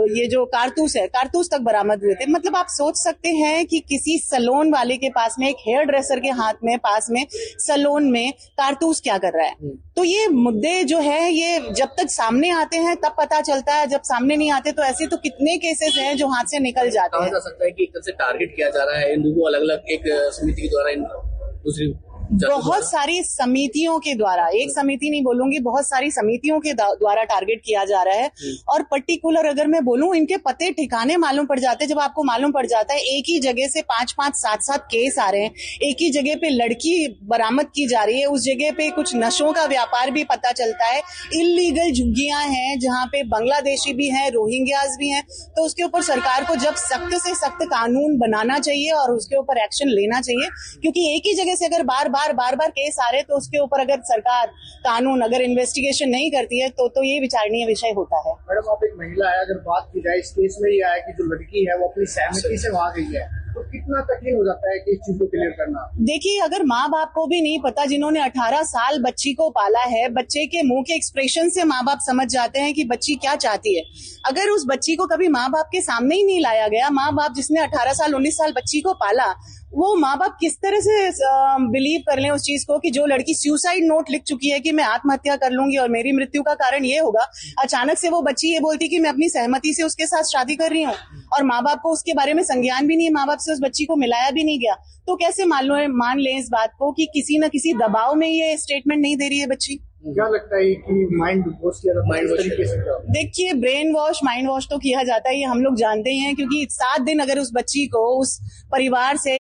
ये जो कारतूस है, कारतूस तक बरामद हुए थे। मतलब आप सोच सकते हैं कि किसी सैलून वाले के पास में, एक हेयर ड्रेसर के हाथ में पास में सैलून में कारतूस क्या कर रहा है। तो ये मुद्दे जो है ये जब तक सामने आते हैं तब पता चलता है, जब सामने नहीं आते तो ऐसे तो कितने केसेस हैं जो हाथ से निकल जाते हैं। कहा जा सकता है कि एक तरह से टारगेट किया जा रहा है इन लोगों को, अलग अलग एक समिति के द्वारा दूसरी बहुत सारी समितियों के द्वारा, एक समिति नहीं बोलूंगी, बहुत सारी समितियों के द्वारा टारगेट किया जा रहा है। और पर्टिकुलर अगर मैं बोलूं, इनके पते ठिकाने मालूम पड़ जाते हैं। जब आपको मालूम पड़ जाता है एक ही जगह से 5-5, 7-7 केस आ रहे हैं, एक ही जगह पे लड़की बरामद की जा रही है, उस जगह पे कुछ नशों का व्यापार भी पता चलता है, इलीगल झुग्गियां हैं जहां पे बांग्लादेशी भी हैं, रोहिंग्याज भी हैं, तो उसके ऊपर सरकार को जब सख्त से सख्त कानून बनाना चाहिए और उसके ऊपर एक्शन लेना चाहिए। क्योंकि एक ही जगह से अगर बार बार केस आ रहे तो उसके ऊपर अगर सरकार कानून अगर इन्वेस्टिगेशन नहीं करती है तो ये विचारणीय विषय होता है। मैडम, आप एक महिला है, अगर बात की जाए इस केस में ये आया कि जो लड़की है वो अपनी सहमति से वहां गई है, तो कितना कठिन हो जाता है कि इस चीज को क्लियर करना। देखिए, अगर माँ बाप को भी नहीं पता, जिन्होंने 18 साल बच्ची को पाला है, बच्चे के मुंह के एक्सप्रेशन से माँ बाप समझ जाते हैं कि बच्ची क्या चाहती है। अगर उस बच्ची को कभी माँ बाप के सामने ही नहीं लाया गया, माँ बाप जिसने 18 साल 19 साल बच्ची को पाला, वो माँ बाप किस तरह से बिलीव कर लें उस चीज को कि जो लड़की सुसाइड नोट लिख चुकी है कि मैं आत्महत्या कर लूंगी और मेरी मृत्यु का कारण ये होगा, अचानक से वो बच्ची ये बोलती कि मैं अपनी सहमति से उसके साथ शादी कर रही हूँ और माँ बाप को उसके बारे में संज्ञान भी नहीं है, माँ बाप से उस बच्ची को मिलाया भी नहीं गया, तो कैसे मान लें इस बात को कि किसी न किसी दबाव में ये स्टेटमेंट नहीं दे रही है बच्ची। क्या लगता है कि माइंड वॉश किया जाता है इस तरीके से? देखिए, ब्रेन वॉश, माइंड वॉश तो किया जाता है, ये हम लोग जानते ही हैं, क्योंकि 7 दिन अगर उस बच्ची को उस परिवार से